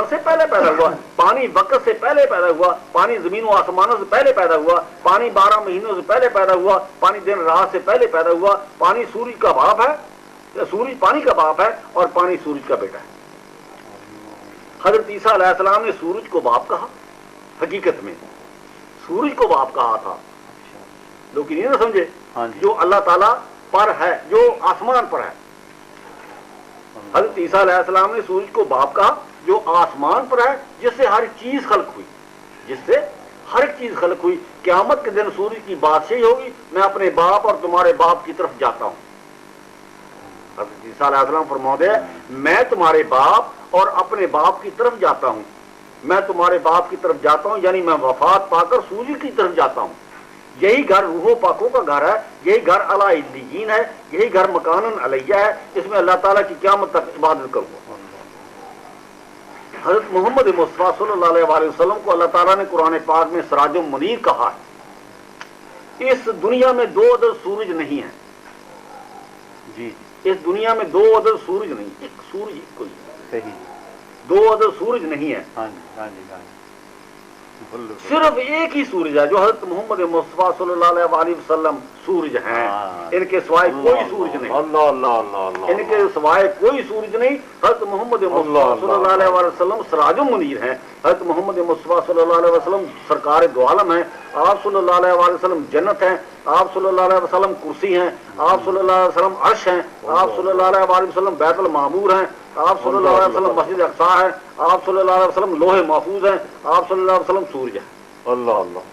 آسمان سے پہلے پیدا ہوا، پانی وقت سے پہلے پیدا ہوا، پانی زمین و آسمانوں سے پہلے پیدا ہوا، پانی 12 مہینوں سے پہلے پیدا ہوا، پانی دن رات سے پہلے پیدا ہوا، پانی سورج کا باپ ہے، سورج پانی کا باپ ہے اور پانی سورج کا بیٹا ہے۔ حضرت عیسیٰ علیہ السلام نے سورج کو باپ کہا، حقیقت میں سورج کو باپ کہا تھا، لیکن یہ نہ سمجھے جو اللہ تعالیٰ پر ہے، جو آسمان پر ہے۔ حضرت عیسیٰ علیہ السلام نے سورج کو باپ کہا جو آسمان پر ہے، جس سے ہر چیز خلق ہوئی، جس سے ہر ایک چیز خلق ہوئی۔ قیامت کے دن سورج کی بادشاہی ہوگی، میں اپنے باپ اور تمہارے باپ کی طرف جاتا ہوں۔ حضرت عیسیٰ علیہ السلام فرماتے ہیں میں تمہارے باپ اور اپنے باپ کی طرف جاتا ہوں، میں تمہارے باپ کی طرف جاتا ہوں، یعنی میں وفات پا کر سورج کی طرف جاتا ہوں۔ یہی گھر روحوں پاکوں کا گھر ہے، یہی گھر اعلیٰ علیین ہے، یہی گھر مکانن علیہ ہے، اس میں اللہ تعالیٰ کی قیامت تک عبادت کروں گا۔ حضرت محمد مصطفیٰ صلی اللہ علیہ وسلم کو اللہ تعالیٰ نے قرآن پاک میں سراج منیر کہا ہے۔ اس دنیا میں 2 عدد سورج نہیں ہیں، جی اس دنیا میں 2 عدد سورج نہیں، ایک سورج ایک کوئی، صحیح، 2 عدد سورج نہیں ہے، ہاں جی ہاں جی ہاں جی، صرف ایک ہی سورج ہے جو حضرت محمد مصطفیٰ صلی اللہ علیہ وسلم سورج ہیں، ان کے سوائے کوئی سورج نہیں، اللہ اللہ اللہ اللہ، ان کے سوائے کوئی سورج نہیں۔ حضرت محمد مصطفیٰ صلی اللہ علیہ وسلم سراج منیر ہیں، حضرت محمد مصطفیٰ صلی اللہ علیہ وسلم سرکار دو عالم ہیں، آپ صلی اللہ علیہ وسلم جنت ہیں، آپ صلی اللہ علیہ وسلم کرسی ہیں، آپ صلی اللہ علیہ وسلم عرش ہیں، آپ صلی اللہ علیہ وسلم بیت المعمور ہیں، آپ صلی اللہ علیہ وسلم مسجد اقصیٰ ہے، آپ صلی اللہ علیہ وسلم لوح محفوظ ہیں، آپ صلی اللہ علیہ وسلم سورج ہیں، اللہ اللہ،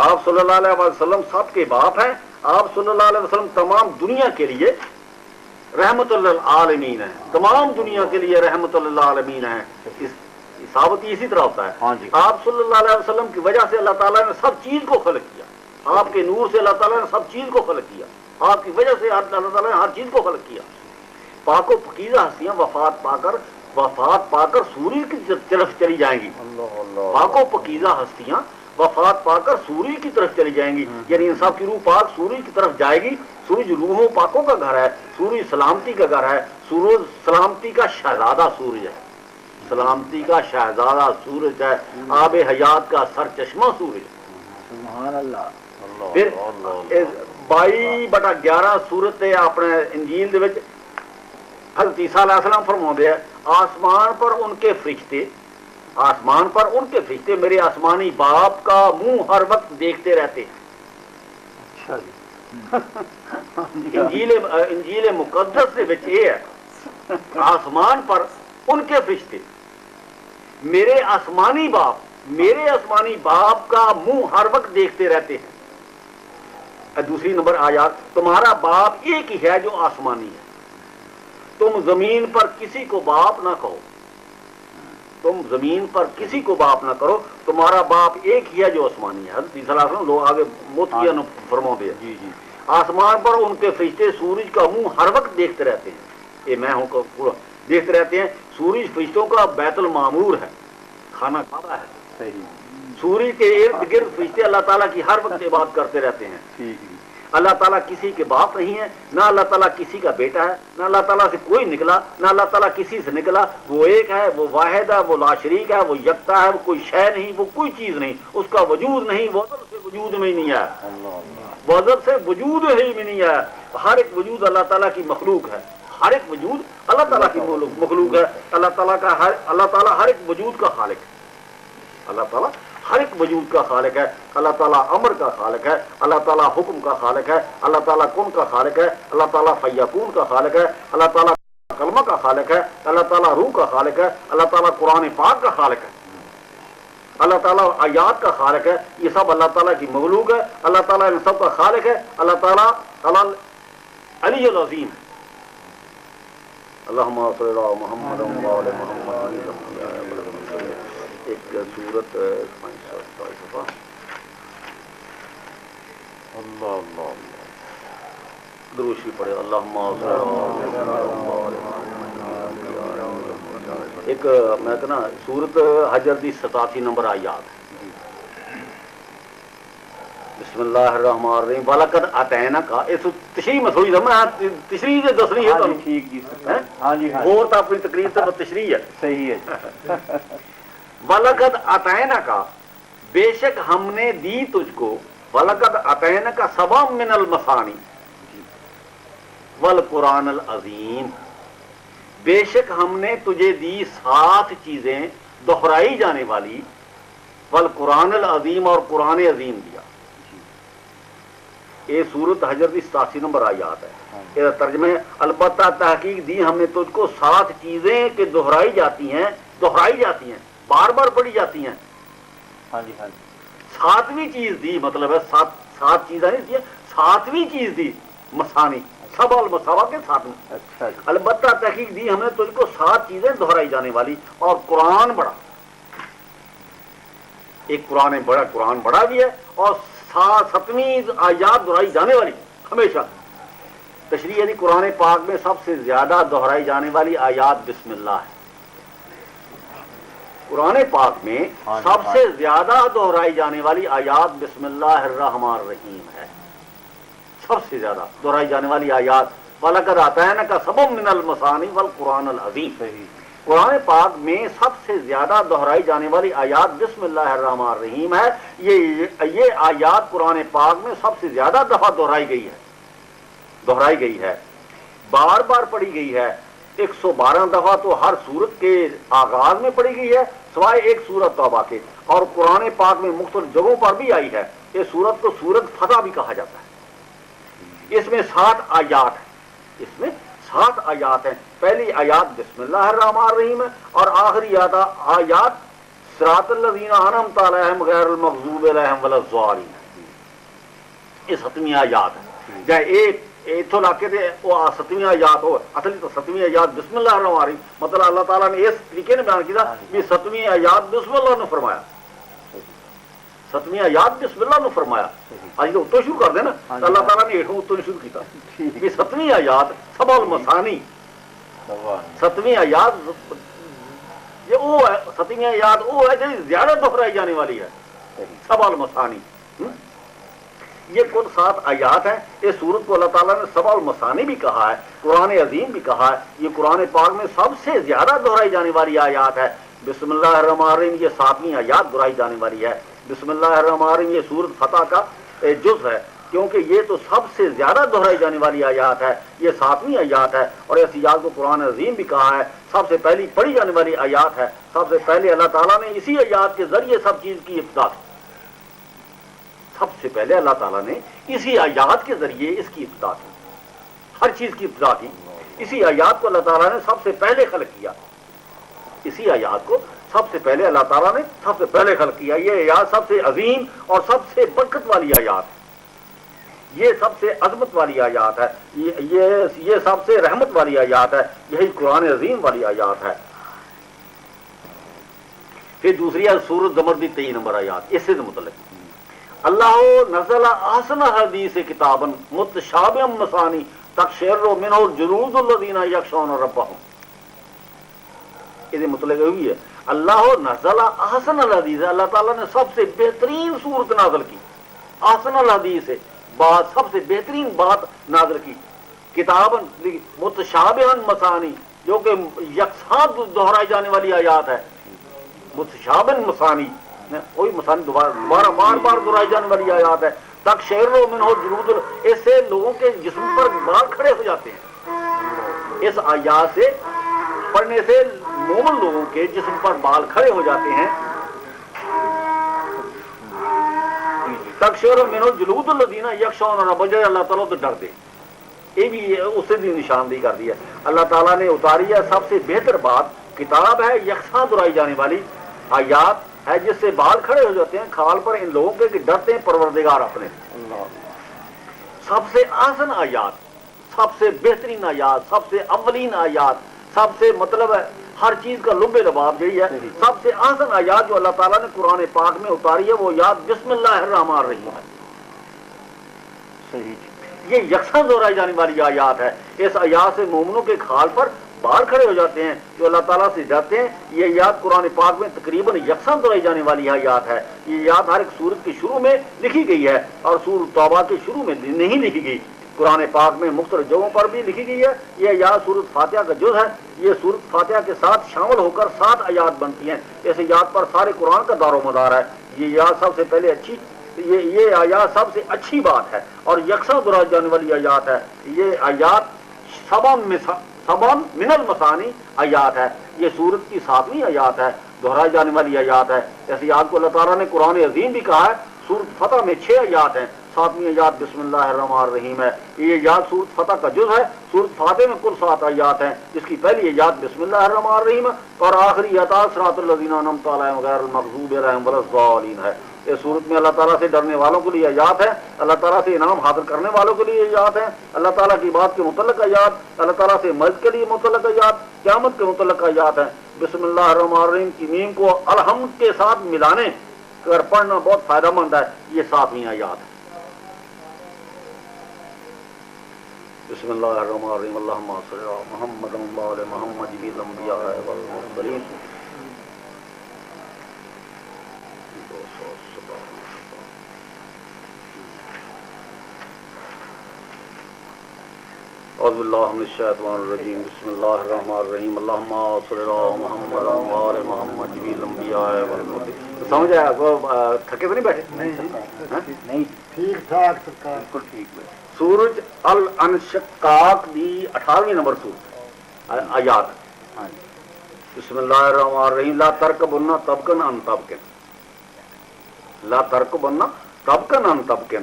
آپ صلی اللہ علیہ وسلم سب کے باپ ہیں، آپ صلی اللہ علیہ وسلم تمام دنیا کے لیے رحمت للعالمین ہیں، تمام دنیا کے لیے رحمت للعالمین ہیں۔ ثابت اسی طرح ہوتا ہاں ہے، جی، آپ صلی اللہ علیہ وسلم کی وجہ سے اللہ تعالیٰ نے سب چیز کو خلق کیا، آپ کے نور سے اللہ تعالیٰ نے سب چیز کو خلق کیا، آپ کی وجہ سے اللہ تعالیٰ نے ہر چیز کو خلق کیا۔ پاک و پاکیزہ ہستیاں وفات پا کر سورج کی طرف چلی جائیں گی، اللہ اللہ، پاک و پاکیزہ ہستیاں وفات پا کر سورج کی طرف چلی جائیں گی، یعنی انسان کی روح پاک سورج کی طرف جائے گی۔ سورج روحوں پاکوں کا گھر ہے، سورج سلامتی کا گھر ہے، سورج سلامتی کا شہزادہ سورج ہے، سلامتی کا شہزادہ سورج ہے، آب حیات کا سر چشمہ سورج ہے۔ سبحان اللہ، پھر 22/11 سورت ہے اپنے انجیل دے وچ حضرت عیسیٰ علیہ السلام فرماتے ہیں آسمان پر ان کے فرشتے، آسمان پر ان کے فرشتے میرے آسمانی باپ کا منہ ہر وقت دیکھتے رہتے ہیں۔ اچھا جی، انجیل مقدس دے وچ یہ ہے آسمان پر ان کے فرشتے میرے آسمانی باپ کا منہ ہر وقت دیکھتے رہتے ہیں۔ دوسری نمبر آیات تمہارا باپ ایک ہی ہے جو آسمانی ہے، تم زمین پر کسی کو باپ نہ کہو، تم زمین پر کسی کو باپ نہ کرو، تمہارا باپ ایک ہی ہے جو آسمانی ہے۔ حضرت عیسیٰ علیہ السلام لوگ آگے موت فرما دے جی جی، آسمان پر ان کے فرشتے سورج کا منہ ہر وقت دیکھتے رہتے ہیں، یہ میں ہوں دیکھتے رہتے ہیں۔ سورج فرشتوں کا بیت المعمور ہے، خانہ کعبہ ہے، صحیح، سورج کے ارد گرد فرشتے اللہ تعالیٰ کی ہر وقت عبادت کرتے رہتے ہیں۔ ٹھیک جی، اللہ تعالیٰ کسی کے باپ نہیں ہے، نہ اللہ تعالیٰ کسی کا بیٹا ہے، نہ اللہ تعالیٰ سے کوئی نکلا، نہ اللہ تعالیٰ کسی سے نکلا، وہ ایک ہے، وہ واحد ہے، وہ لا شریک ہے، وہ یکتا ہے، وہ کوئی شے نہیں، وہ کوئی چیز نہیں، اس کا وجود نہیں، وجود سے وجود میں نہیں ہے، اللہ اللہ، وجود سے وجود ہی میں نہیں ہے۔ ہر ایک وجود اللہ تعالیٰ کی مخلوق ہے، ہر ایک وجود اللہ تعالیٰ کی مخلوق ہے۔ اللہ تعالیٰ ہر ایک وجود کا خالق ہے، اللہ تعالیٰ ہر ایک وجود کا خالق ہے، اللہ تعالیٰ امر کا خالق ہے، اللہ تعالیٰ حکم کا خالق ہے، اللہ تعالیٰ کن کا خالق ہے، اللہ تعالیٰ فیکون کا خالق ہے، اللہ تعالیٰ کلمہ کا خالق ہے، اللہ تعالیٰ روح کا خالق ہے، اللہ تعالیٰ قرآن پاک کا خالق ہے، اللہ تعالیٰ آیات کا خالق ہے۔ یہ سب اللہ تعالیٰ کی مخلوق ہے، اللہ تعالیٰ ان سب کا خالق ہے، اللہ تعالیٰ علی العظیم ہے۔ اللہم صلی اللہ محمد و علی محمد۔ ایک صورت اللہ اللہ، دروشی پڑھے اللہم صلی اللہ۔ ایک میں کہنا صورت حجر دی 87 نمبر آیات ہے۔ بسم اللہ الرحمن الرحیم وَلَقَدْ أَتَيْنَاكَ اس تشریح میں تھوڑی میں تشریح سے دسنی ہے ہاں تو جی ٹھیک جی ہاں جی ہاں اور تو اپنی تقریر سے تشریح ہے صحیح ہے وَلَقَدْ أَتَيْنَاكَ بے شک ہم نے دی تجھ کو وَلَقَدْ أَتَيْنَاكَ سَبْعًا مِنَ الْمَثَانِي وَالْقُرْآنِ الْعَظِيمِ بے شک ہم نے تجھے دی 7 چیزیں دہرائی جانے والی والقرآن العظیم اور قرآن عظیم دیا. یہ سورت حجر کی 87 نمبر آیات ہے. یہ ترجمہ البتہ تحقیق دی ہم نے تجھ کو 7 چیزیں کہ دہرائی جاتی ہیں بار بار پڑھی جاتی ہیں. ہاں جی ہاں جی 7ویں چیز دی مطلب ہے 7 چیزیں نہیں دی 7ویں چیز دی مسانی سب المساوا کے 7ویں. اچھا جی البتہ تحقیق دی ہم نے تجھ کو 7 چیزیں دہرائی جانے والی اور قرآن بڑا. ایک قرآن بڑا بھی ہے اور 7ویں آیات دہرائی جانے والی ہمیشہ. تشریح یعنی قرآن پاک میں سب سے زیادہ دہرائی جانے والی آیات بسم اللہ ہے. قرآن پاک میں سب سے زیادہ دہرائی جانے والی آیات بسم اللہ الرحمن الرحیم ہے. سب سے زیادہ دہرائی جانے والی آیات وَلَقَدْ أَتَيْنَاكَ سَبْعًا مِنَ الْمَثَانِي وَالْقُرْآنِ الْعَظِيمِ. صحیح قرآن پاک میں سب سے زیادہ دہرائی جانے والی آیات بسم اللہ الرحمن الرحیم ہے. یہ آیات قرآن پاک میں سب سے زیادہ دفعہ دہرائی گئی ہے بار بار پڑھی گئی ہے. 112 دفعہ تو ہر سورت کے آغاز میں پڑھی گئی ہے سوائے ایک سورت توبہ کے. اور قرآن پاک میں مختلف جگہوں پر بھی آئی ہے. یہ سورت کو سورت فتح بھی کہا جاتا ہے. اس میں 7 آیات ہیں. پہلی آیات بسم اللہ الرحمن الرحیم ہے اور آخری آیات صراط الذین انعمت علیہم غیر المغضوب علیہم ولا الضالین. یہ 7ویں آیات ہے. جائے ایک اتوں لاکے تھے وہ 7ویں آیات ہو اصلی تو 7ویں آیات بسم اللہ الرحمن الرحیم مطلب اللہ تعالیٰ نے اس طریقے نے بیان کیا کہ 7ویں آیات بسم اللہ نے فرمایا. 7ویں آیات بسم اللہ نے فرمایا. آج تو اتوں شروع کر دینا اللہ تعالیٰ نے ایٹھوں اتوں شروع کیا. یہ 7ویں آیات سبع المثانی 7ویں آیات یہ وہ ہے 7ویں آیات وہ ہے جو زیادہ دہرائی جانے والی ہے. سبع المثانی یہ کل 7 آیات ہیں. اس سورت کو اللہ تعالیٰ نے سبع المثانی بھی کہا ہے قرآن عظیم بھی کہا ہے. یہ قرآن پاک میں سب سے زیادہ دہرائی جانے والی آیات ہے. بسم اللہ الرحمن الرحیم یہ 7ویں آیات دہرائی جانے والی ہے. بسم اللہ الرحمن الرحیم یہ سورت فتح کا جز ہے کیونکہ یہ تو سب سے زیادہ دہرائی جانے والی آیات ہے. یہ 7ویں آیات ہے اور اس آیات کو قرآن عظیم بھی کہا ہے. سب سے پہلی پڑھی جانے والی آیات ہے. سب سے پہلے اللہ تعالیٰ نے اسی آیات کے ذریعے سب چیز کی ابتدا کی. سب سے پہلے اللہ تعالیٰ نے اسی آیات کے ذریعے اس کی ابتدا کی. ہر چیز کی ابتدا کی. اسی آیات کو اللہ تعالیٰ نے سب سے پہلے خلق کیا. اسی آیات کو سب سے پہلے اللہ تعالیٰ نے سب سے پہلے خلق کیا. یہ آیات سب سے عظیم اور سب سے برکت والی آیات ہے. یہ سب سے عظمت والی آیات ہے. یہ سب سے رحمت والی آیات ہے. یہی قرآن عظیم والی آیات ہے. پھر دوسری ہے سورۃ زمر کی 23 نمبر آیات. اس سے متعلق اللہ نزل احسن حدیث کتابا متشابہا مثانی تقشعر منہ جلود الذین یخشون ربہم. یہ مطلب ہوئی ہے اللہ نزل احسن الحدیث اللہ تعالیٰ نے سب سے بہترین صورت نازل کی. احسن الحدیث ہے بات سب سے بہترین بات نازل کی. کتاب متشابہا مثانی جو کہ یکساں دہرائی جانے والی آیات ہے. متشابہا مثانی کوئی مثانی دوبارہ بار بار دہرائی جانے والی آیات ہے. تقشعر منہ جلود اس سے لوگوں کے جسم پر بال کھڑے ہو جاتے ہیں. اس آیات سے پڑھنے سے مومن لوگوں کے جسم پر بال کھڑے ہو جاتے ہیں. تقشعر منہ جلود الذین یخشون ربہم اللہ تعالیٰ تو ڈر دے. یہ بھی اس سے بھی نشاندہی کر دی ہے. اللہ تعالیٰ نے اتاری ہے سب سے بہتر بات کتاب ہے یکساں دہرائی جانے والی آیات ہے جس سے بال کھڑے ہو جاتے ہیں کھال پر ان لوگوں کے کہ ڈرتے ہیں پروردگار اپنے. سب سے آسن آیات سب سے بہترین آیات سب سے اولین آیات سب سے مطلب ہے ہر چیز کا لب لباب یہی ہے. سب سے آسن آیات جو اللہ تعالیٰ نے قرآن پاک میں اتاری ہے وہ آیات بسم اللہ الرحمن الرحیم ہے. صحیح یہ یکساں دہرائی جانے والی آیات ہے. اس آیات سے مومنوں کے کھال پر باہر کھڑے ہو جاتے ہیں، جو اللہ تعالیٰ سے ڈرتے ہیں۔ یہ آیات قرآن پاک میں تقریباً یکساں دہرائی جانے والی آیات ہے۔ یہ آیات ہر ایک سورت کے شروع میں لکھی گئی ہے اور سورۃ توبہ کے شروع میں نہیں لکھی گئی، قرآن پاک میں مختلف جگہوں پر بھی لکھی گئی ہے۔ یہ آیات سورۃ فاتحہ کا جز ہے۔ یہ سورۃ فاتحہ کے ساتھ شامل ہو کر 7 آیات بنتی ہیں۔ اس آیات پر سارے قرآن کا دار و مدار ہے۔ یہ آیات سب سے پہلے یہ آیات سب سے اچھی بات ہے اور یکساں دہرائی جانے والی آیات ہے۔ یہ آیات سبن من المثانی آیات ہے۔ یہ سورت کی 7ویں آیات ہے، دہرائی جانے والی آیات ہے۔ اس آیات کو اللہ تعالیٰ نے قرآن عظیم بھی کہا ہے۔ سورت فتح میں 6 آیات ہیں، 7ویں آیات بسم اللہ الرحمن الرحیم ہے۔ یہ آیات سورت فتح کا جز ہے۔ سورت فاتح میں کل 7 آیات ہیں، جس کی پہلی آیات بسم اللہ الرحمن الرحیم اور آخری آیات صراط الذین انعمت علیہم غیر المغضوب علیہم ولا الضالین ہے۔ اس صورت میں اللہ تعالیٰ سے ڈرنے والوں کے لیے آیات ہے، اللہ تعالیٰ سے انعام حاصل کرنے والوں کے لیے آیات ہیں، اللہ تعالیٰ کی بات کے متعلق آیات، اللہ تعالیٰ سے مدد کے لیے متعلق آیات، قیامت کے متعلق آیات ہیں۔ بسم اللہ الرحمن الرحیم کی میم کو الحمد کے ساتھ ملانے اگر پڑھنا بہت فائدہ مند ہے۔ یہ 7ویں آیات ہے۔ بسم اللہ الرحمن الرحیم اللہم صلی علی محمد و علی محمد جمیع الانبیاء والمرسلین۔ اعوذ باللہ من الشیطان الرجیم بسم اللہ الرحمن الرحیم اللہم صلی علی محمد و علی محمد جمیع الانبیاء والمرسلین۔ سمجھ آیا؟ تھکے تو نہیں بیٹھے؟ نہیں ٹھیک ٹھاک سرکار، بالکل ٹھیک ہے۔ سورج الانشقاق دی 18ویں نمبر سورت آیات۔ ہاں جی بسم اللہ الرحمن الرحیم لا ترکبن طبقا عن طبق، لا ترکبن طبقا عن طبق۔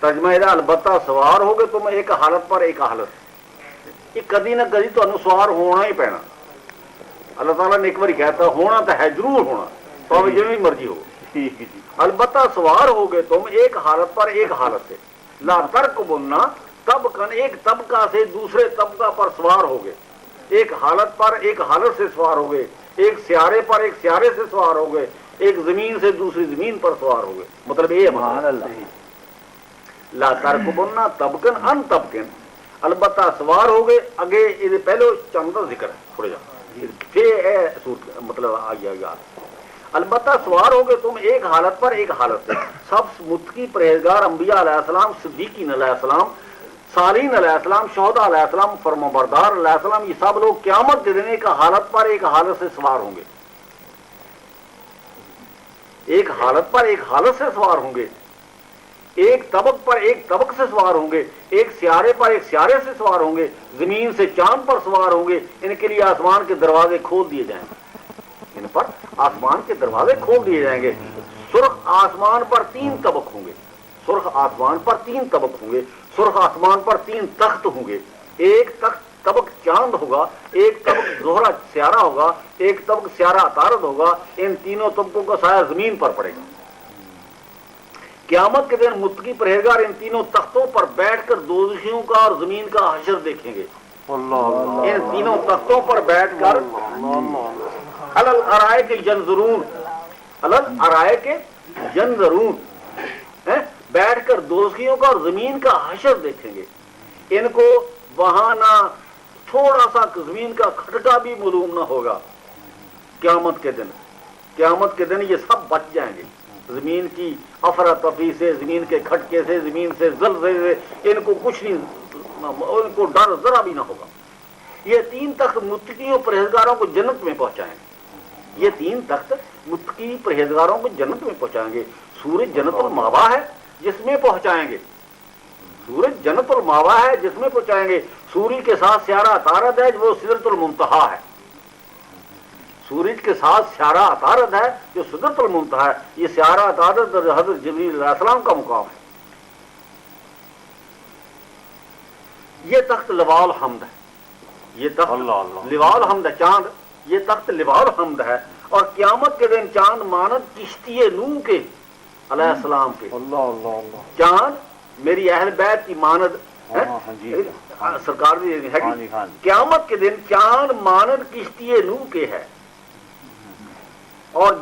ترجمہ ہے البتہ سوار ہوگے تم ایک حالت پر ایک حالت، یہ کدی نہ کدی تو سوار ہونا ہی پینا۔ اللہ تعالیٰ نے ایک بار کہتا ہونا تو ہے، ضرور ہونا، تو جو بھی مرضی ہو۔ ٹھیک ہے جی۔ البتہ سوار ہوگے تم ایک حالت پر ایک حالت سے، لا ترکبن طبقا، ایک طبقہ سے دوسرے طبقہ پر سوار ہوگے، ایک حالت پر ایک حالت سے سوار ہوگے، ایک سیارے پر ایک سیارے سے سوار ہوگے، ایک زمین سے دوسری زمین پر سوار ہوگے۔ مطلب یہ سبحان اللہ۔ لا ترکبن طبقا عن طبق، البتہ سوار ہوگے اگے یہ پہلو چند کا ذکر ہے تھوڑے جا مطلب البتہ سوار ہوگے تم ایک حالت پر ایک حالت سے۔ سب متقی پرہیزگار انبیاء علیہ السلام، صدیقین علیہ السلام، صالحین علیہ السلام، شہداء علیہ السلام، فرمانبردار علیہ السلام، یہ سب لوگ قیامت کے دن ایک حالت پر ایک حالت سے سوار ہوں گے، ایک حالت پر ایک حالت سے سوار ہوں گے، ایک طبق پر ایک طبق سے سوار ہوں گے، ایک سیارے پر ایک سیارے سے سوار ہوں گے، زمین سے چاند پر سوار ہوں گے۔ ان کے لیے آسمان کے دروازے کھول دیے جائیں گے، ان پر آسمان کے دروازے کھول دیے جائیں گے۔ سرخ آسمان پر 3 طبق ہوں گے، سرخ آسمان پر 3 طبق ہوں گے، سرخ آسمان پر 3 تخت ہوں گے۔ ایک تخت طبق چاند ہوگا، ایک طبق زہرہ سیارہ ہوگا، ایک طبق سیارہ عطارد ہوگا۔ ان تینوں طبقوں کا سایہ زمین پر پڑے گا۔ قیامت کے دن متقی پرہیزگار ان تینوں تختوں پر بیٹھ کر دوزخیوں کا اور زمین کا حشر دیکھیں گے۔ ان تینوں تختوں پر بیٹھ کر علی الارائک ینظرون، علی الارائک ینظرون، بیٹھ کر دوزخیوں کا اور زمین کا حشر دیکھیں گے۔ ان کو وہاں نہ تھوڑا سا زمین کا کھٹکا بھی معلوم نہ ہوگا۔ قیامت کے دن، قیامت کے دن یہ سب بچ جائیں گے، زمین کی افراتفری سے، زمین کے کھٹکے سے، زمین سے زلزلے سے، ان کو کچھ نہیں، ان کو ڈر ذرا بھی نہ ہوگا۔ یہ 3 تخت متقیوں پرہیزگاروں کو جنت میں پہنچائیں گے، یہ 3 تخت متقی پرہیزگاروں کو جنت میں پہنچائیں گے۔ سورج جنت الماوا ہے جس میں پہنچائیں گے، سورج جنت الماوا ہے جس میں پہنچائیں گے۔ سورج کے ساتھ سیارہ عطارد ہے وہ سدرۃ المنتہا ہے، سورج کے ساتھ سیارہ عطارد ہے جو سدرۃ المنتہا ہے۔ یہ سیارہ عطارد حضرت جبریل علیہ السلام کا مقام ہے۔ یہ تخت لواء الحمد ہے، یہ تخت لواء الحمد ہے، چاند، یہ تخت لواء الحمد ہے۔ اور قیامت کے دن چاند مانند کشتی نوح کے علیہ السلام کے، چاند میری اہل بیت کی مانند سرکار بھی ہے کہ قیامت کے دن چاند مانند کشتی نوح کے ہے، اور